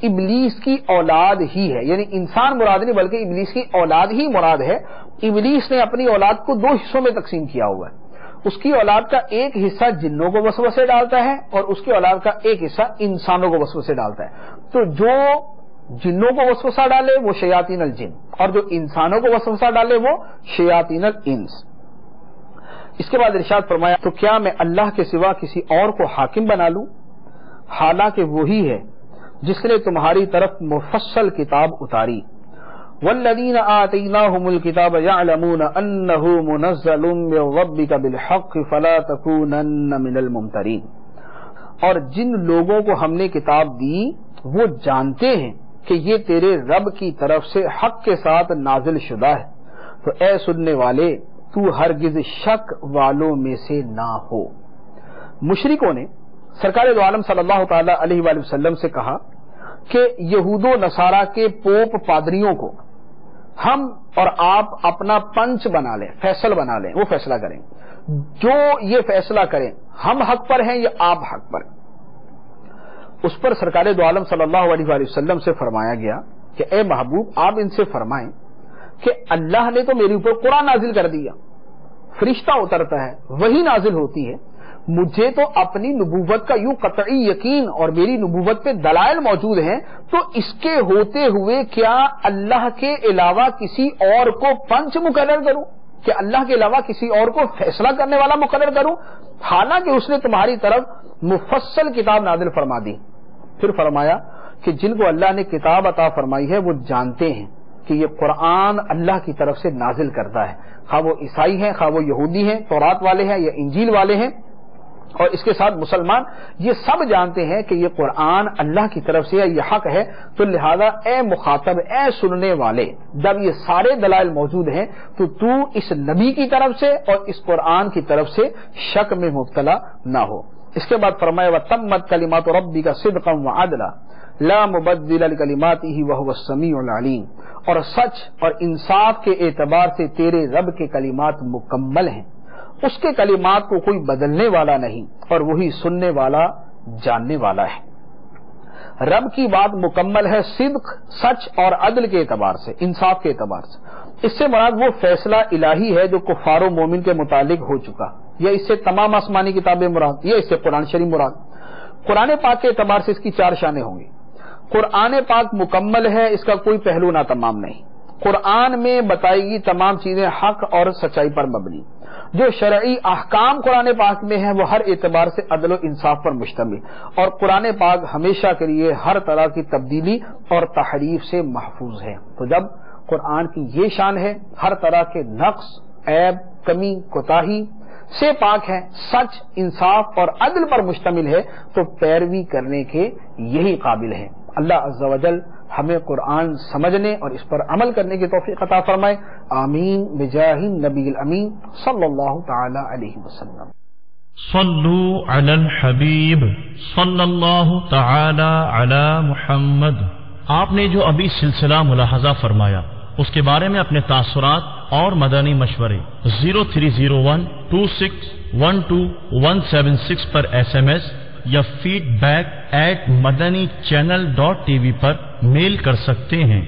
ابلیس کی اولاد ہی ہے، یعنی انسان مراد نہیں بلکہ ابلیس کی اولاد ہی مراد ہے. ابلیس نے اپنی اولاد کو دو حصوں میں تقسیم کیا ہوا ہے. اس کی اولاد کا ایک حصہ جنوں کو وسوسے ڈالتا ہے اور اس کی اولاد کا ایک حصہ انسانوں کو وسوسے ڈالتا ہے. تو جو جنوں کو وسوسہ ڈالے وہ شیاطین الجن اور جو انسانوں کو وسوسہ ڈالے وہ شیاطین الانس. اس کے بعد ارشاد فرمایا تو کیا میں اللہ کے سوا کسی اور کو حاکم بنا لوں، حالانکہ وہی ہے جس نے تمہاری طرف مفصل کتاب اتاری. والذین آتیناہم الکتاب یعلمون انہ منزل من ربک بالحق فلا تکونن من الممترین، اور جن لوگوں کو ہم نے کتاب دی وہ جانتے ہیں کہ یہ تیرے رب کی طرف سے حق کے ساتھ نازل شدہ ہے، تو اے سننے والے تو ہرگز شک والوں میں سے نہ ہو. مشرکوں نے سرکار دو عالم صلی اللہ تعالی علیہ وآلہ وسلم سے کہا کہ یہود و نصارہ کے پوپ پادریوں کو ہم اور آپ اپنا پنچ بنا لیں، فیصل بنا لیں، وہ فیصلہ کریں، جو یہ فیصلہ کریں ہم حق پر ہیں یا آپ حق پر. اس پر سرکار دو عالم صلی اللہ علیہ وآلہ وسلم سے فرمایا گیا کہ اے محبوب آپ ان سے فرمائیں کہ اللہ نے تو میرے اوپر قرآن نازل کر دیا، فرشتہ اترتا ہے، وہی نازل ہوتی ہے، مجھے تو اپنی نبوت کا یوں قطعی یقین اور میری نبوت پہ دلائل موجود ہیں، تو اس کے ہوتے ہوئے کیا اللہ کے علاوہ کسی اور کو پنچ مقرر کروں، کہ اللہ کے علاوہ کسی اور کو فیصلہ کرنے والا مقرر کروں، حالانکہ اس نے تمہاری طرف مفصل کتاب نازل فرما دی. پھر فرمایا کہ جن کو اللہ نے کتاب عطا فرمائی ہے وہ جانتے ہیں کہ یہ قرآن اللہ کی طرف سے نازل کرتا ہے، خواہ وہ عیسائی ہیں، خواہ وہ یہودی ہیں، تورات والے ہیں یا انجیل والے ہیں، اور اس کے ساتھ مسلمان، یہ سب جانتے ہیں کہ یہ قرآن اللہ کی طرف سے یہ حق ہے. تو لہذا اے مخاطب، اے سننے والے، جب یہ سارے دلائل موجود ہیں تو اس نبی کی طرف سے اور اس قرآن کی طرف سے شک میں مبتلا نہ ہو. اس کے بعد فرمایا وَتَمَّتْ كَلِمَاتُ رَبِّكَ صِدْقًا وَعَدْلًا، لا مبدل لکلماتہ وہو السمیع العلیم، اور سچ اور انصاف کے اعتبار سے تیرے رب کے کلمات مکمل ہیں، اس کے کلمات کو کوئی بدلنے والا نہیں، اور وہی سننے والا جاننے والا ہے۔ رب کی بات مکمل ہے صدق، سچ اور عدل کے اعتبار سے، انصاف کے اعتبار سے۔ اس سے مراد وہ فیصلہ الہی ہے جو کفار و مومن کے متعلق ہو چکا، یا اس سے تمام آسمانی کتابیں مراد، یا اس سے قرآن شریف مراد۔ قرآن پاک کے اعتبار سے اس کی 4 شانیں ہوں گی۔ قرآن پاک مکمل ہے، اس کا کوئی پہلو ناتمام نہیں۔ قرآن میں بتائی گی تمام چیزیں حق اور سچائی پر مبنی۔ جو شرعی احکام قرآن پاک میں ہیں وہ ہر اعتبار سے عدل و انصاف پر مشتمل، اور قرآن پاک ہمیشہ کے لیے ہر طرح کی تبدیلی اور تحریف سے محفوظ ہے۔ تو جب قرآن کی یہ شان ہے، ہر طرح کے نقص، عیب، کمی، کوتاہی سے پاک ہے، سچ، انصاف اور عدل پر مشتمل ہے، تو پیروی کرنے کے یہی قابل ہے۔ اللہ عز و جل ہمیں قرآن سمجھنے اور اس پر عمل کرنے کی توفیق عطا فرمائے، آمین بجاہ النبی الامین صلی اللہ تعالی علیہ وسلم۔ صلو علی الحبیب صلی اللہ تعالی علی محمد۔ آپ نے جو ابھی سلسلہ ملاحظہ فرمایا اس کے بارے میں اپنے تاثرات اور مدنی مشورے 030126127176 پر SMS یا feedback@madanichannel.tv پر میل کر سکتے ہیں۔